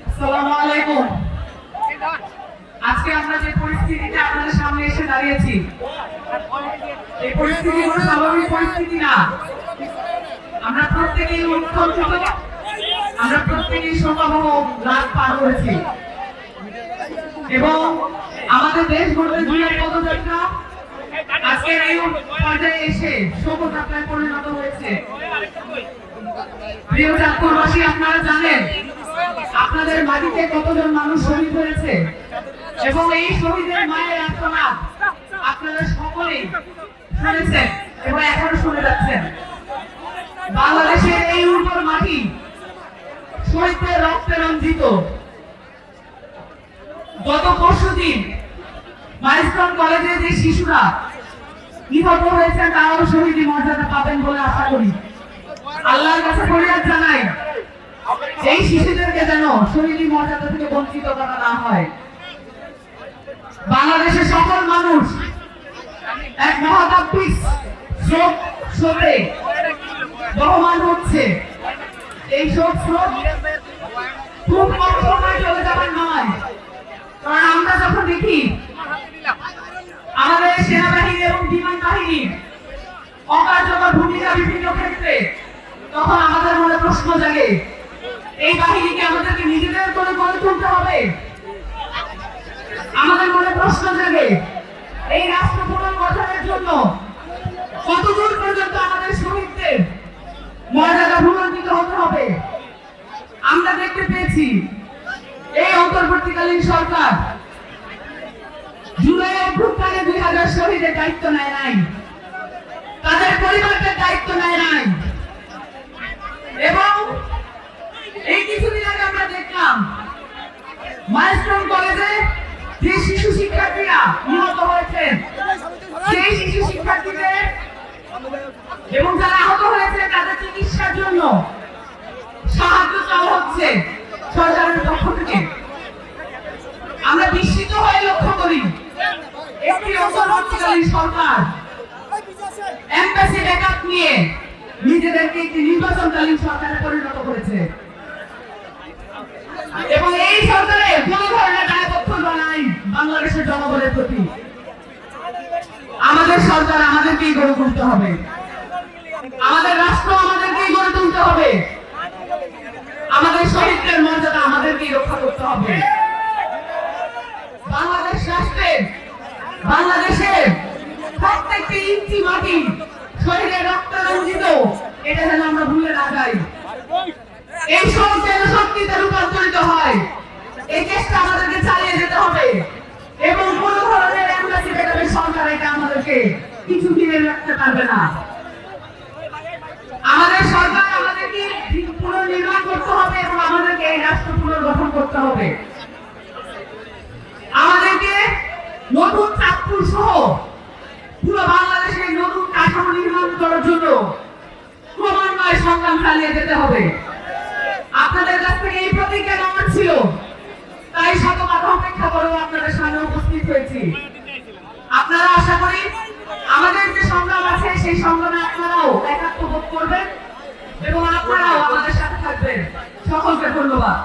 আসসালামু আলাইকুম। আজকে আমরা যে পরিস্থিতিতে আপনাদের সামনে এসে দাঁড়িয়েছি, এই পরিস্থিতি কোনো স্বাভাবিক পরিস্থিতি না। আমরা প্রত্যেকেই উৎকণ্ঠিত, আমরা প্রত্যেকেই শোকাবহ রাত পার করেছি এবং আমাদের দেশ গড়তে দুনিয়ার পদযাত্রা আজকের এই পর্যায়ে এসে শোকযাত্রায় পরিণত হয়েছে। প্রিয় চাঁদপুরবাসী, আপনারা জানেন আপনাদের মাটিতে কতজন মানুষ শহীদ হয়েছে এবং এই শহীদের মায়ের আর্তনাদ আপনারা সকলেই শুনেছেন এবং এখনো শুনে যাচ্ছেন। বাংলাদেশের এই উর্বর মাটি শহীদদের রক্তে রঞ্জিত। গত পরশুদিন মাইলস্টোন কলেজে যে শিশুরা নিহত হয়েছেন তারাও শহীদ মর্যাদা পাবেন বলে আশা করি। আল্লাহর কাছে ফরিয়াদ জানাই এই শিশুদেরকে যেন শহীদ মর্যাদা থেকে বঞ্চিত করা না হয়। বাংলাদেশের সকল মানুষ এক মহাতাত্ত্বিক স্রোতে বহমান হচ্ছে। এই স্রোত খুব কম সময় চলে যাবার নয়, কারণ আমরা যখন দেখি আমাদের সেনাবাহিনী এবং বিমান বাহিনীর অকার্যকর ভূমিকা বিভিন্ন ক্ষেত্রে, তখন আমাদের মনে প্রশ্ন জাগে এই বাহিনীকে আমাদেরকে নিজেদের করে গড়ে তুলতে হবে। আমাদের মনে প্রশ্ন জাগে এই রাষ্ট্র পুনর্গঠনের জন্য কতদূর পর্যন্ত আমাদের শহীদদের মর্যাদা ভূমিত হতে হবে। আমরা দেখতে পেয়েছি এই অন্তর্বর্তীকালীন সরকার জুলাই অভ্যুত্থানে 2000 শহীদের দায়িত্ব নেয় নাই, তাদের পরিবারদের দায়িত্ব নেয় নাই। এবং এই কিছুদিন আগে আমরা দেখলাম মাইলস্টোন কলেজে যে শিশু শিক্ষার্থীরা নিহত হয়েছেন, সেই শিশু শিক্ষার্থীদের এবং যারা আহত হয়েছে তাদের চিকিৎসার জন্য সাহায্য চাওয়া হচ্ছে সরকারের পক্ষ থেকে। আমরা বিস্মিত হয়ে লক্ষ্য করি একটি অন্তর্বর্তীকালীন সরকার এমবাসি ব্যাকআপ নিয়ে নিজেদেরকে একটি নির্বাচনকালীন সরকারে পরিণত করেছে এবং এই সরকারে কোন ধরনের দায়বদ্ধতা নাই বাংলাদেশের জনগণের প্রতি। আমাদের সরকার আমাদেরকেই গড়ে তুলতে হবে, আমাদের রাষ্ট্র আমাদেরকেই গড়ে তুলতে হবে, আমাদের শহীদদের মর্যাদা আমাদেরকেই রক্ষা করতে হবে। বাংলাদেশ রাষ্ট্রের, বাংলাদেশের প্রত্যেকটি ইঞ্চি মাটি শহীদের রক্তে রঞ্জিত, এটা যেন আমরা ভুলে না যাই। এই সব যেন শক্তিতে রূপান্তরিত হয়, এই চেষ্টা আমাদেরকে চালিয়ে যেতে হবে এবং কোন ধরনের এমবাসি ব্যাকআপের সরকার এটা আমাদেরকে কিছু দিনে রাখতে পারবে না। আমাদের সরকার আমাদেরকে পুনর্নির্মাণ করতে হবে এবং আমাদেরকে এই রাষ্ট্র পুনর্গঠন করতে হবে। আমাদেরকে নতুন চাঁদপুর সহ পুরো বাংলাদেশের নতুন কাঠামো নির্মাণ করার জন্য ক্রমান্বয়ে সংগ্রাম চালিয়ে যেতে হবে। আপনাদের কাছ থেকে এই প্রতিজ্ঞা নেওয়া ছিল, তাই শত কথা অপেক্ষা করেও আপনাদের সামনে উপস্থিত হয়েছি। আপনারা আশা করি আমাদের যে সংগ্রাম আছে সেই সংগ্রামে আপনারাও একাত্ম বোধ করবেন এবং আপনারাও আমাদের সাথে থাকবেন। সকলকে ধন্যবাদ।